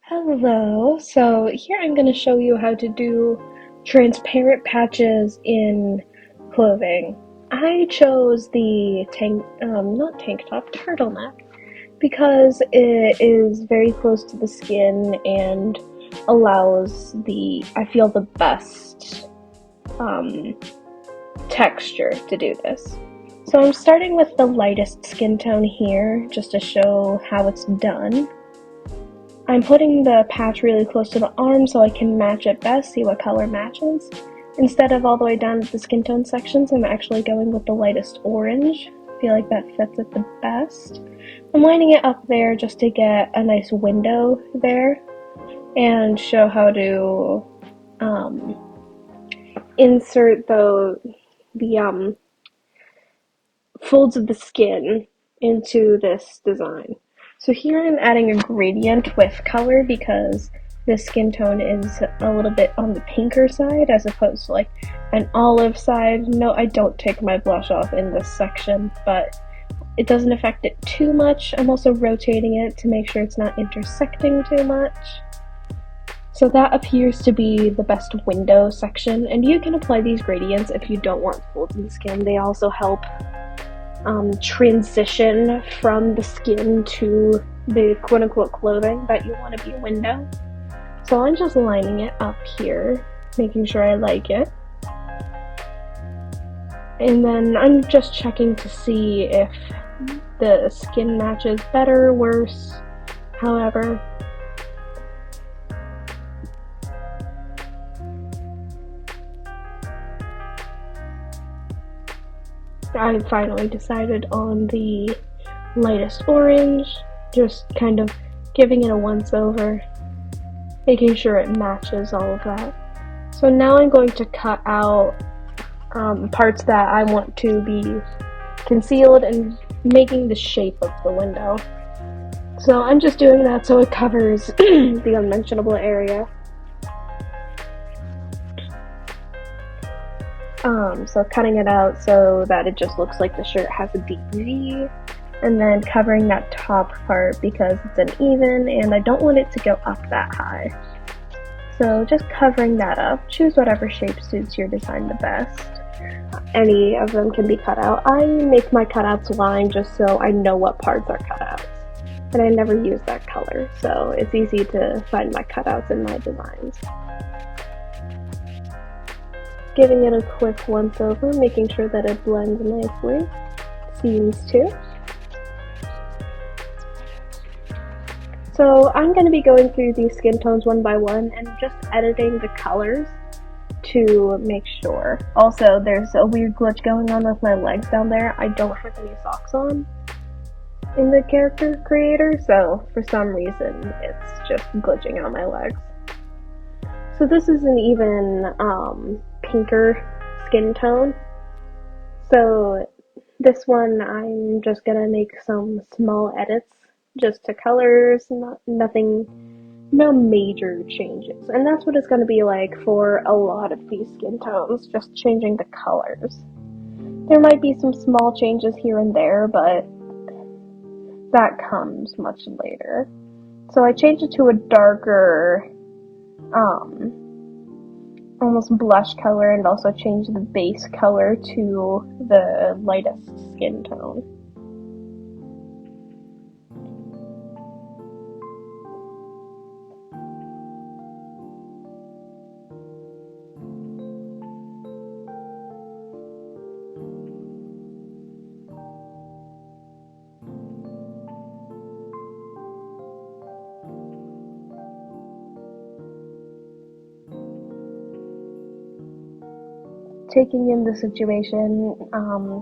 Hello, so here I'm going to show you how to do transparent patches in clothing. I chose the not tank top, turtleneck, because it is very close to the skin and allows I feel the best um, texture to do this. So I'm starting with the lightest skin tone here, just to show how it's done. I'm putting the patch really close to the arm so I can match it best, see what color matches. Instead of all the way down at the skin tone sections, I'm actually going with the lightest orange. I feel like that fits it the best. I'm lining it up there just to get a nice window there and show how to insert the folds of the skin into this design. So here I'm adding a gradient with color because this skin tone is a little bit on the pinker side as opposed to like an olive side. No, I don't take my blush off in this section, but it doesn't affect it too much. I'm also rotating it to make sure it's not intersecting too much. So that appears to be the best window section, and you can apply these gradients if you don't want folds in the skin. They also help transition from the skin to the quote-unquote clothing that you want to be a window. So I'm just lining it up here, making sure I like it. And then I'm just checking to see if the skin matches better, worse, however. I finally decided on the lightest orange, just kind of giving it a once over, making sure it matches all of that. So now I'm going to cut out parts that I want to be concealed and making the shape of the window. So I'm just doing that so it covers the unmentionable area. So cutting it out so that it just looks like the shirt has a deep V, and then covering that top part because it's uneven and I don't want it to go up that high. So just covering that up. Choose whatever shape suits your design the best. Any of them can be cut out. I make my cutouts line just so I know what parts are cutouts, and I never use that color, so it's easy to find my cutouts in my designs. Giving it a quick once over, making sure that it blends nicely. Seams too. So I'm going to be going through these skin tones one by one and just editing the colors to make sure. Also, there's a weird glitch going on with my legs down there. I don't have any socks on in the character creator, so for some reason it's just glitching on my legs. So this is an even pinker skin tone. So this one I'm just gonna make some small edits just to colors, no major changes. And that's what it's gonna be like for a lot of these skin tones, just changing the colors. There might be some small changes here and there, but that comes much later. So I changed it to a darker almost blush color, and also change the base color to the lightest skin tone. Taking in the situation,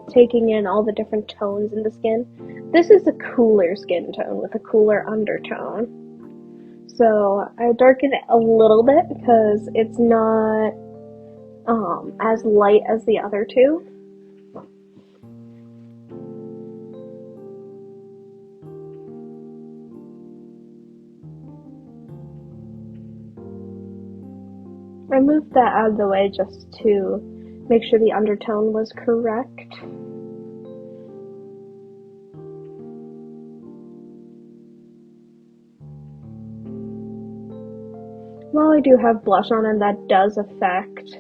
taking in all the different tones in the skin. This is a cooler skin tone with a cooler undertone. So I darken it a little bit because it's not as light as the other two. I moved that out of the way just to make sure the undertone was correct. while I do have blush on, and that does affect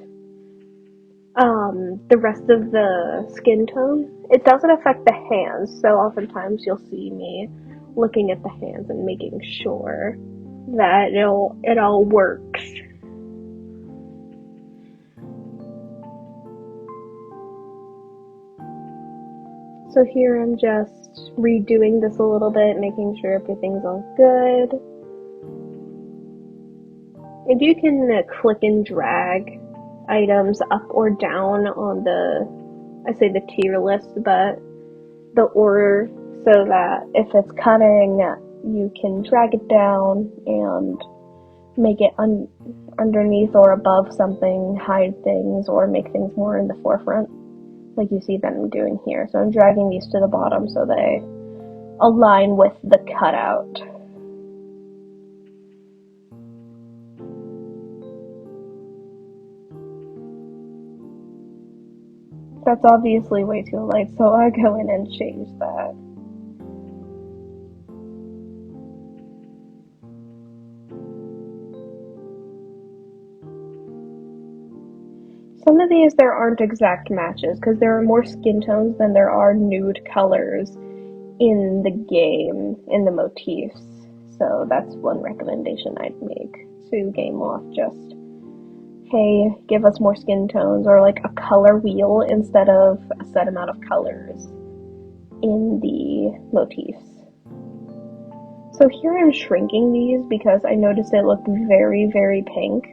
the rest of the skin tone, it doesn't affect the hands. So oftentimes you'll see me looking at the hands and making sure that it all works. So here I'm just redoing this a little bit, making sure everything's all good. And you can click and drag items up or down on I say the tier list, but the order, so that if it's cutting, you can drag it down and make it underneath or above something, hide things, or make things more in the forefront, like you see them doing here. So I'm dragging these to the bottom so they align with the cutout. That's obviously way too light, so I go in and change that. Some of these there aren't exact matches because there are more skin tones than there are nude colors in the game, in the motifs. So that's one recommendation I'd make to Game Loft. Just, hey, give us more skin tones, or like a color wheel instead of a set amount of colors in the motifs. So here I'm shrinking these because I noticed it looked very, very pink,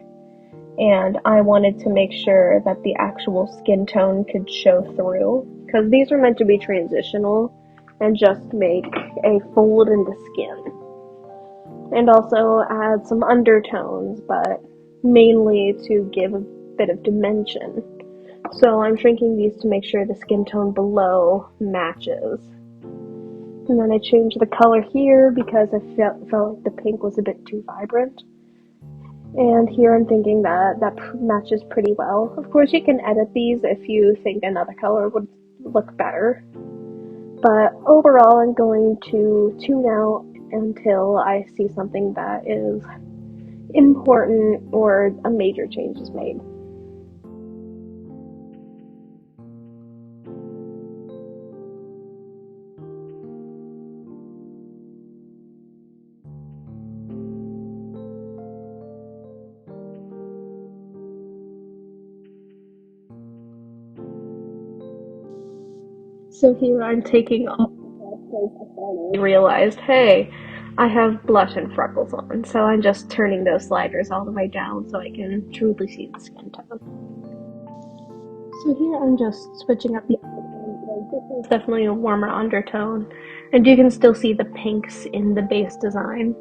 and I wanted to make sure that the actual skin tone could show through, because these are meant to be transitional and just make a fold in the skin. And also add some undertones, but mainly to give a bit of dimension. So I'm shrinking these to make sure the skin tone below matches. And then I changed the color here because I felt like the pink was a bit too vibrant. And here I'm thinking that matches pretty well. Of course, you can edit these if you think another color would look better. But overall, I'm going to tune out until I see something that is important or a major change is made. So here I'm taking off the I realized, hey, I have blush and freckles on, so I'm just turning those sliders all the way down so I can truly see the skin tone. So here I'm just switching up the undertone. This is definitely a warmer undertone, and you can still see the pinks in the base design.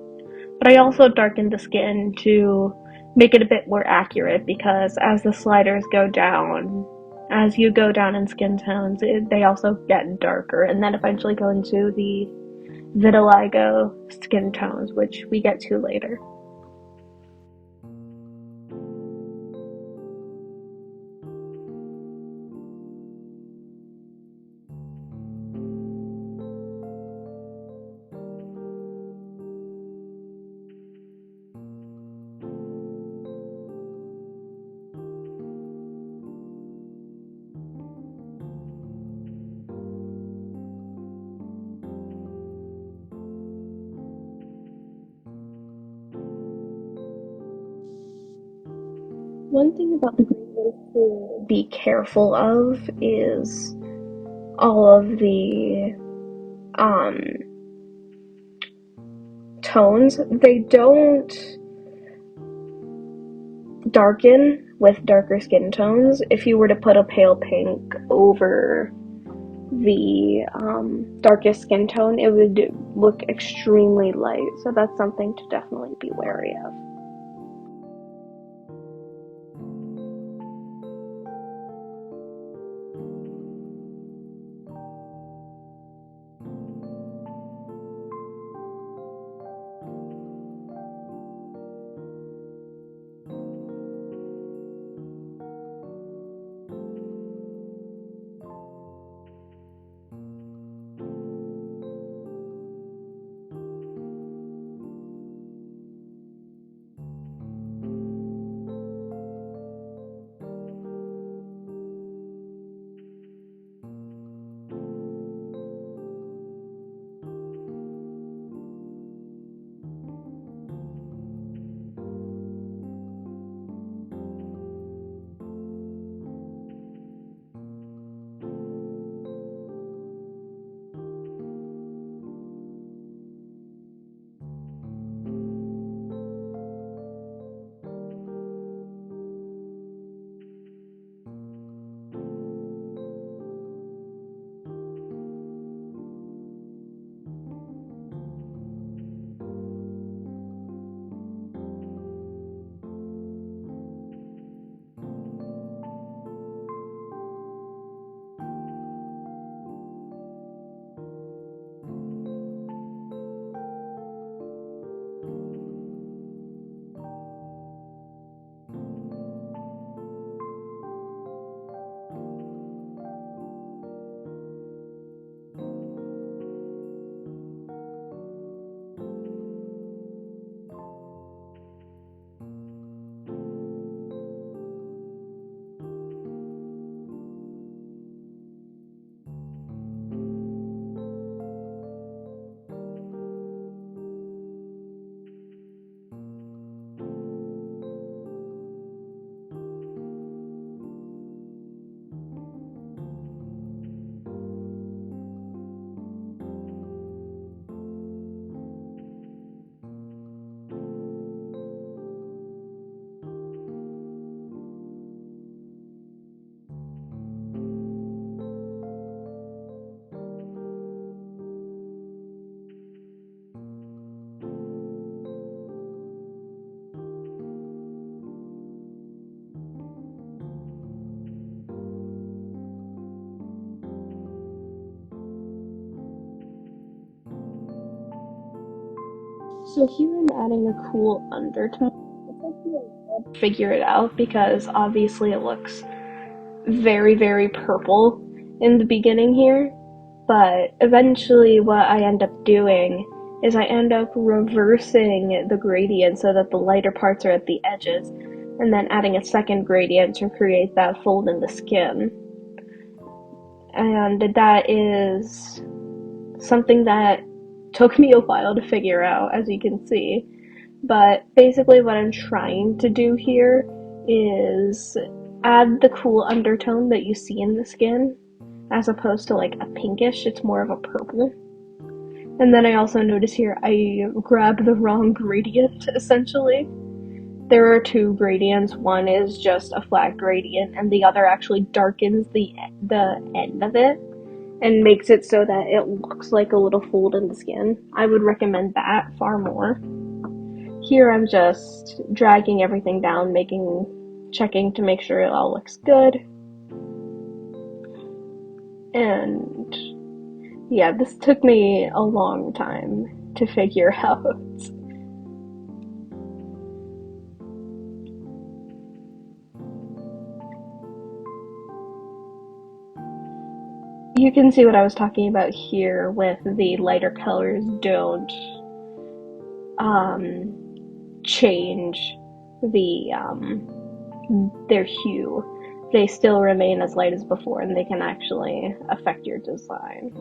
But I also darkened the skin to make it a bit more accurate, because as the sliders go down, as you go down in skin tones, they also get darker and then eventually go into the vitiligo skin tones, which we get to later. One thing about the green to be careful of is all of the um, tones. They don't darken with darker skin tones. If you were to put a pale pink over the darkest skin tone, it would look extremely light. So that's something to definitely be wary of. So here I'm adding a cool undertone. It took me a while to figure it out because obviously it looks very, very purple in the beginning here. But eventually what I end up doing is I end up reversing the gradient so that the lighter parts are at the edges, and then adding a second gradient to create that fold in the skin. And that is something that took me a while to figure out, as you can see. But basically what I'm trying to do here is add the cool undertone that you see in the skin, as opposed to like a pinkish, it's more of a purple. And then I also notice here I grabbed the wrong gradient, essentially. There are two gradients. One is just a flat gradient, and the other actually darkens the end of it and makes it so that it looks like a little fold in the skin. I would recommend that far more. Here I'm just dragging everything down, checking to make sure it all looks good. And yeah, this took me a long time to figure out. You can see what I was talking about here with the lighter colors don't change their hue. They still remain as light as before, and they can actually affect your design.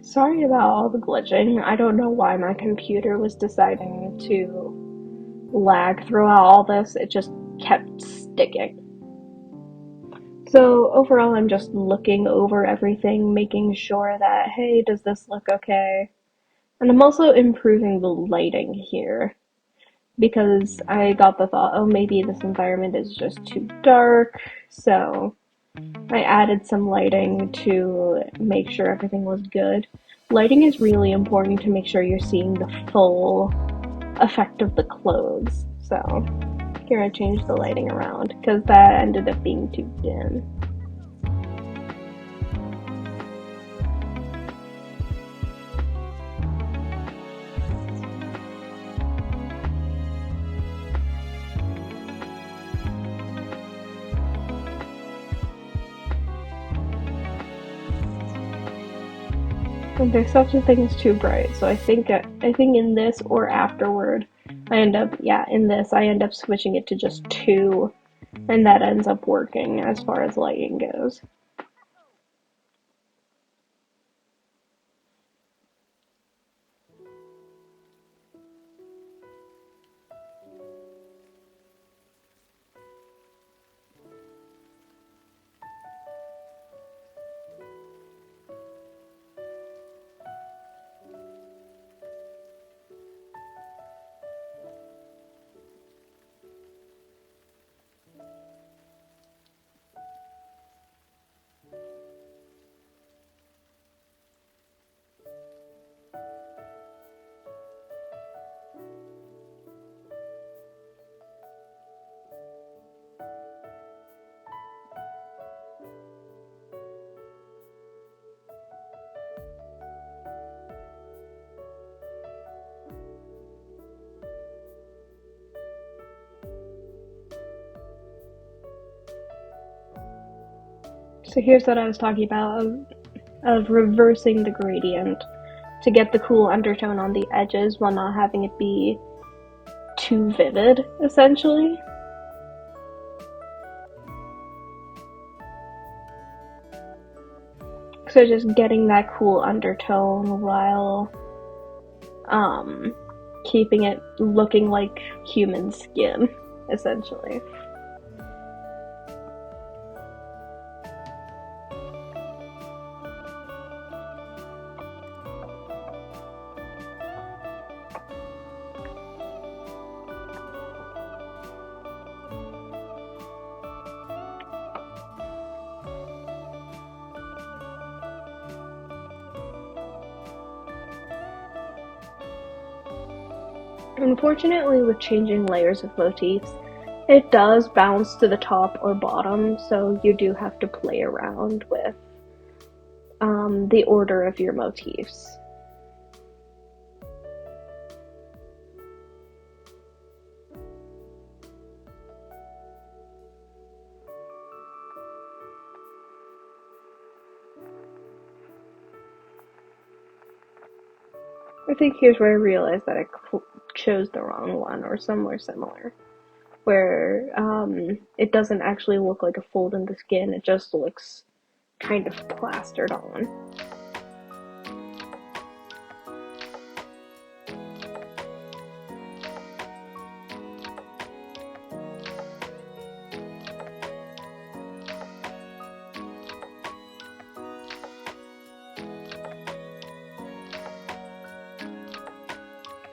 Sorry about all the glitching. I don't know why my computer was deciding to lag throughout all this. It just kept sticking. So overall, I'm just looking over everything, making sure that, hey, does this look okay? And I'm also improving the lighting here because I got the thought, oh, maybe this environment is just too dark. So I added some lighting to make sure everything was good. Lighting is really important to make sure you're seeing the full effect of the clothes. So here I changed the lighting around because that ended up being too dim. And there's such a thing as too bright, so I think in this or afterward, I end up switching it to just 2, and that ends up working as far as lighting goes. So here's what I was talking about of reversing the gradient to get the cool undertone on the edges while not having it be too vivid, essentially. So just getting that cool undertone while keeping it looking like human skin, essentially. Unfortunately, with changing layers of motifs, it does bounce to the top or bottom, so you do have to play around with the order of your motifs. I think here's where I realized that I chose the wrong one, or somewhere similar, where it doesn't actually look like a fold in the skin, it just looks kind of plastered on.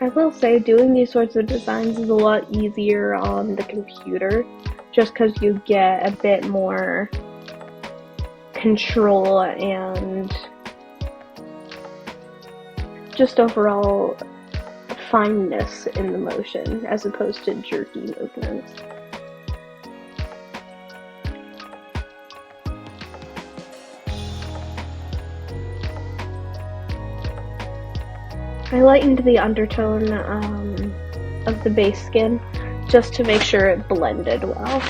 I will say doing these sorts of designs is a lot easier on the computer, just because you get a bit more control and just overall fineness in the motion as opposed to jerky movements. I lightened the undertone of the base skin just to make sure it blended well.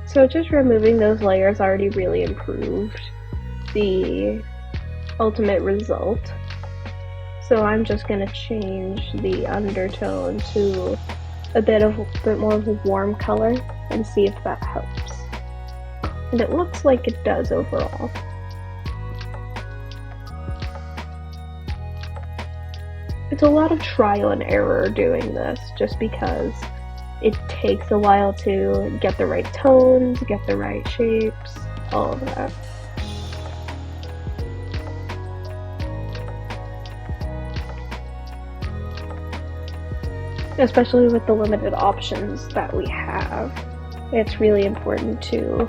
So just removing those layers already really improved the ultimate result. So I'm just going to change the undertone to a bit more of a warm color and see if that helps. And it looks like it does overall. It's a lot of trial and error doing this, just because it takes a while to get the right tones, get the right shapes, all of that. Especially with the limited options that we have, it's really important to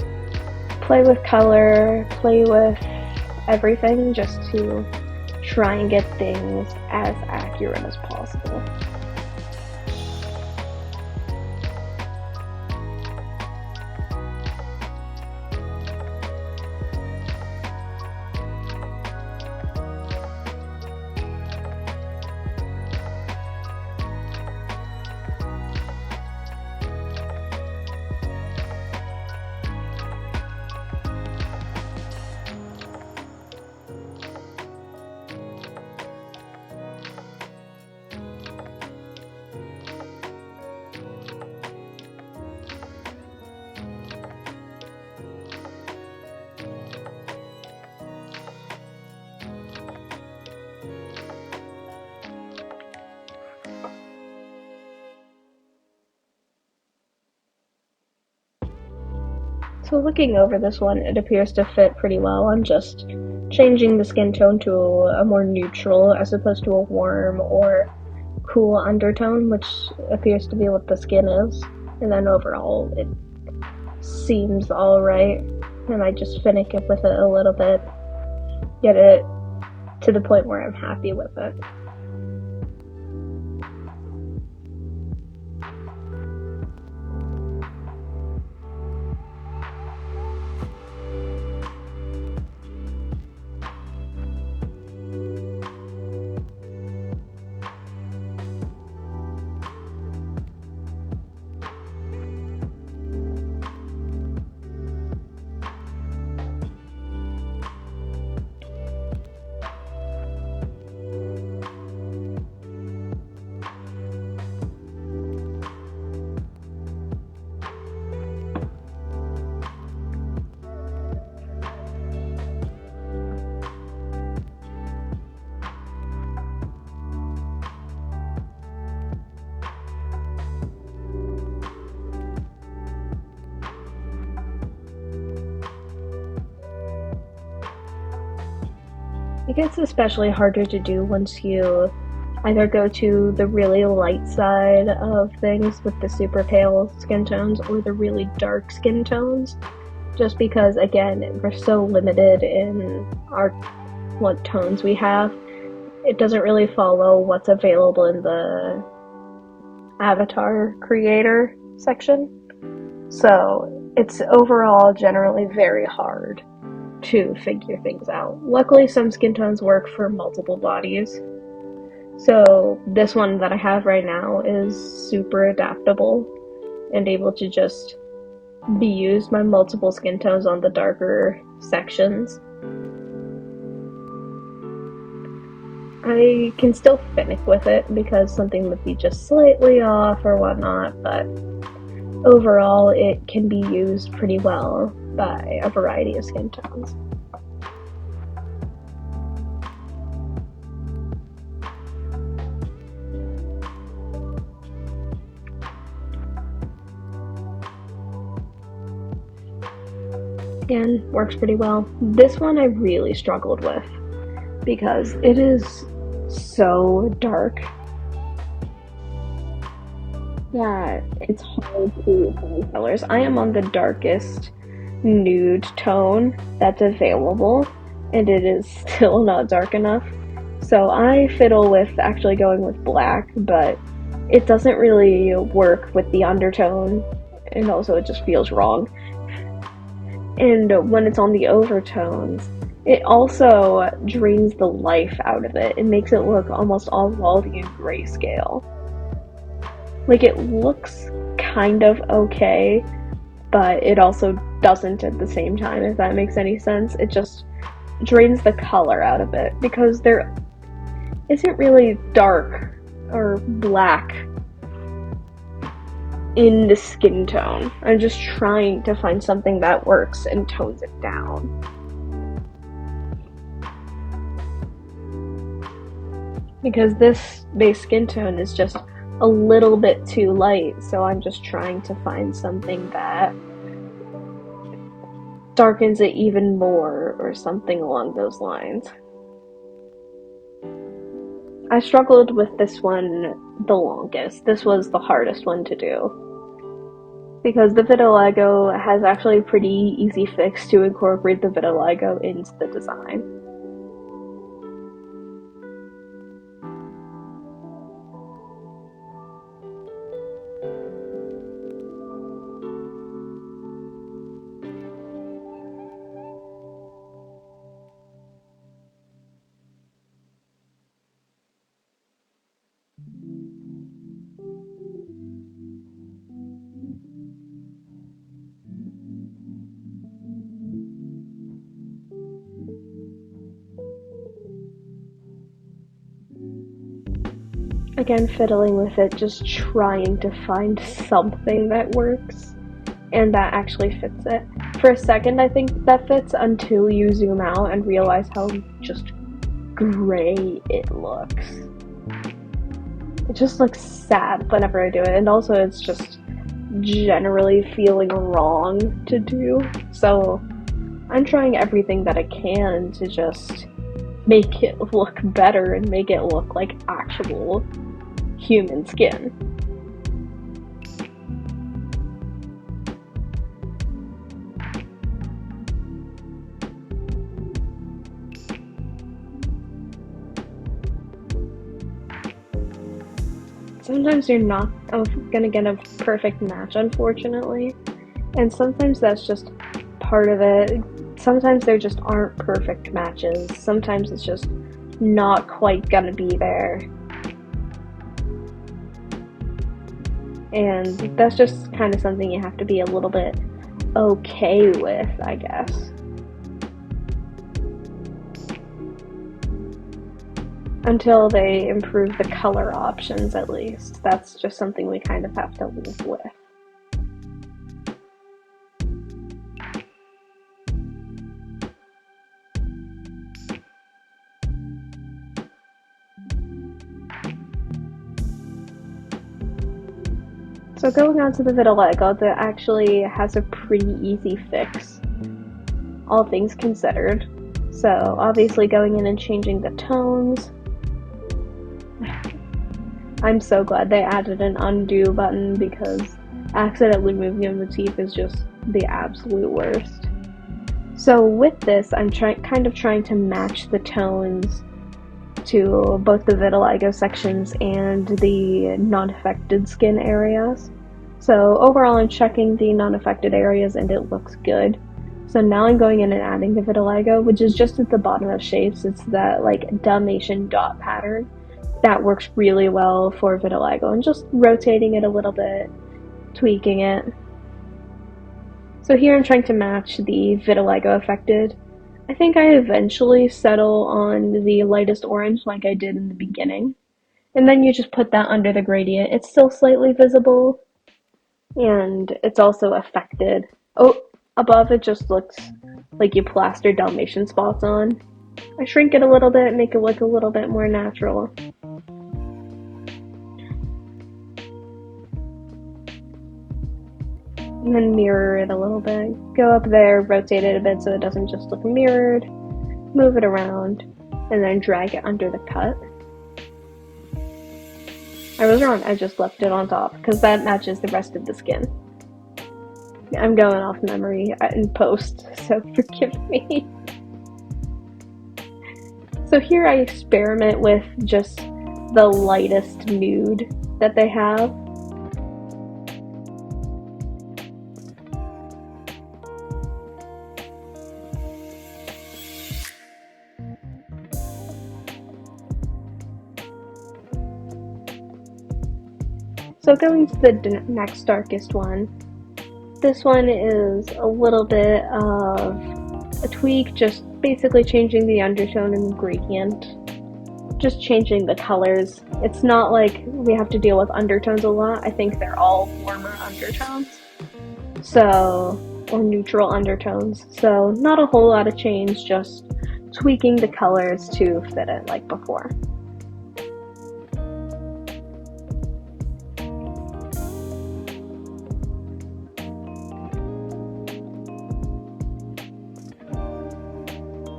play with color, play with everything, just to try and get things as accurate as possible. So looking over this one, it appears to fit pretty well. I'm just changing the skin tone to a more neutral as opposed to a warm or cool undertone, which appears to be what the skin is. And then overall, it seems alright. And I just finick it with it a little bit, get it to the point where I'm happy with it. It gets especially harder to do once you either go to the really light side of things with the super pale skin tones or the really dark skin tones, just because, again, we're so limited in our what tones we have. It doesn't really follow what's available in the avatar creator section. So it's overall generally very hard to figure things out. Luckily, some skin tones work for multiple bodies. So this one that I have right now is super adaptable and able to just be used by multiple skin tones on the darker sections. I can still finick with it because something would be just slightly off or whatnot, but overall it can be used pretty well by a variety of skin tones. Again, works pretty well. This one I really struggled with because it is so dark that it's hard to find colors. I am on the darkest nude tone that's available, and it is still not dark enough. So I fiddle with actually going with black, but it doesn't really work with the undertone, and also it just feels wrong. And when it's on the overtones, it also drains the life out of it. It makes it look almost all Waldy and grayscale. Like, it looks kind of okay, but it also doesn't at the same time, if that makes any sense. It just drains the color out of it, because there isn't really dark or black in the skin tone. I'm just trying to find something that works and tones it down. Because this base skin tone is just a little bit too light, so I'm just trying to find something that darkens it even more or something along those lines. I struggled with this one the longest. This was the hardest one to do, because the vitiligo has actually a pretty easy fix to incorporate the vitiligo into the design. Again, fiddling with it, just trying to find something that works and that actually fits it. For a second, I think that fits until you zoom out and realize how just gray it looks. It just looks sad whenever I do it, and also it's just generally feeling wrong to do. So I'm trying everything that I can to just make it look better and make it look like actual human skin. Sometimes you're not gonna get a perfect match, unfortunately, and sometimes that's just part of it. Sometimes there just aren't perfect matches. Sometimes it's just not quite gonna be there. And that's just kind of something you have to be a little bit okay with, I guess. Until they improve the color options, at least. That's just something we kind of have to live with. So going on to the vitiligo, that actually has a pretty easy fix, all things considered. So obviously going in and changing the tones. I'm so glad they added an undo button because accidentally moving a motif is just the absolute worst. So with this, I'm kind of trying to match the tones to both the vitiligo sections and the non-affected skin areas. So overall, I'm checking the non-affected areas and it looks good. So now I'm going in and adding the vitiligo, which is just at the bottom of shapes. It's that like Dalmatian dot pattern that works really well for vitiligo, and just rotating it a little bit, tweaking it. So here I'm trying to match the vitiligo affected. I think I eventually settle on the lightest orange like I did in the beginning. And then you just put that under the gradient. It's still slightly visible, and it's also affected. Oh, above it just looks like you plastered Dalmatian spots on. I shrink it a little bit, make it look a little bit more natural. And then mirror it a little bit. Go up there, rotate it a bit so it doesn't just look mirrored. Move it around, and then drag it under the cut. I was wrong, I just left it on top because that matches the rest of the skin. I'm going off memory in post, so forgive me. So here I experiment with just the lightest nude that they have. So going to the next darkest one. This one is a little bit of a tweak, just basically changing the undertone and the gradient. Just changing the colors. It's not like we have to deal with undertones a lot. I think they're all warmer undertones. So, or neutral undertones. So not a whole lot of change, just tweaking the colors to fit it like before.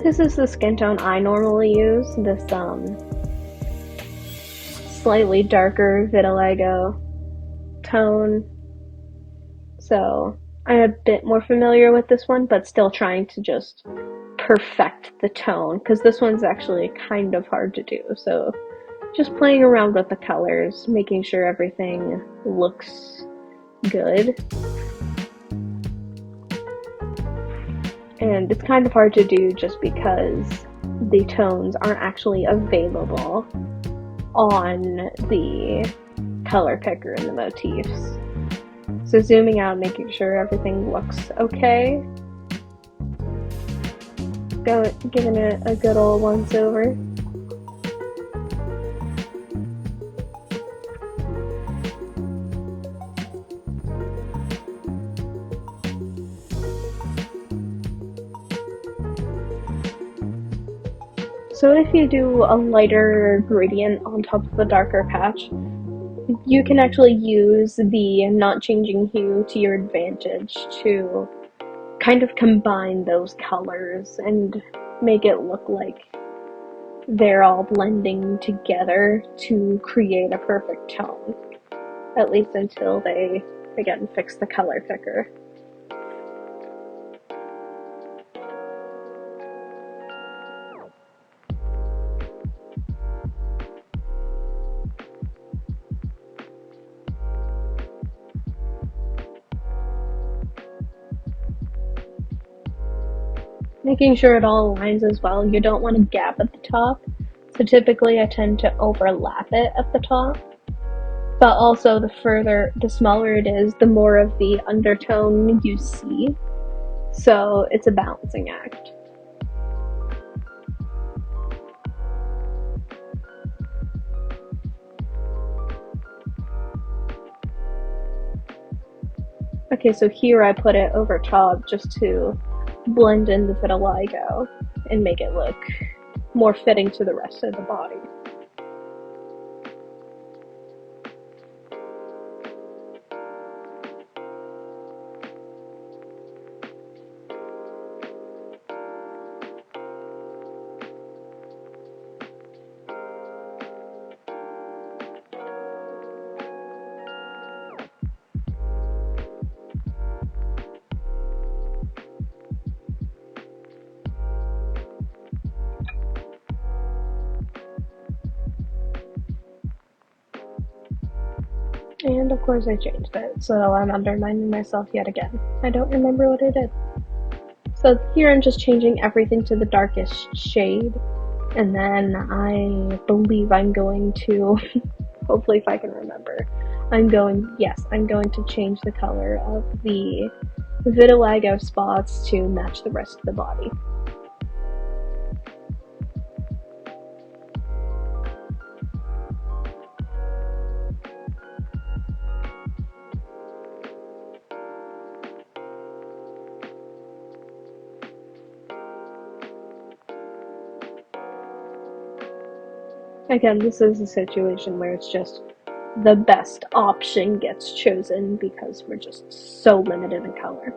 This is the skin tone I normally use, this slightly darker vitiligo tone. So I'm a bit more familiar with this one, but still trying to just perfect the tone, because this one's actually kind of hard to do. So just playing around with the colors, making sure everything looks good. And it's kind of hard to do just because the tones aren't actually available on the color picker in the motifs. So zooming out, making sure everything looks okay. Giving it a good old once over. So if you do a lighter gradient on top of the darker patch, you can actually use the not changing hue to your advantage to kind of combine those colors and make it look like they're all blending together to create a perfect tone. At least until they, again, fix the color picker. Making sure it all aligns as well. You don't want a gap at the top, so typically I tend to overlap it at the top. But also the smaller it is, the more of the undertone you see. So it's a balancing act. Okay, so here I put it over top just to blend in the vitiligo and make it look more fitting to the rest of the body. And of course I changed it, so I'm undermining myself yet again. I don't remember what I did. So here I'm just changing everything to the darkest shade, and then I believe I'm going to, hopefully if I can remember, I'm going to change the color of the vitiligo spots to match the rest of the body. Again, this is a situation where it's just the best option gets chosen because we're just so limited in color.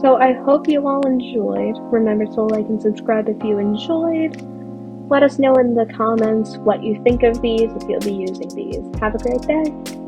So I hope you all enjoyed. Remember to like and subscribe if you enjoyed. Let us know in the comments what you think of these, if you'll be using these. Have a great day.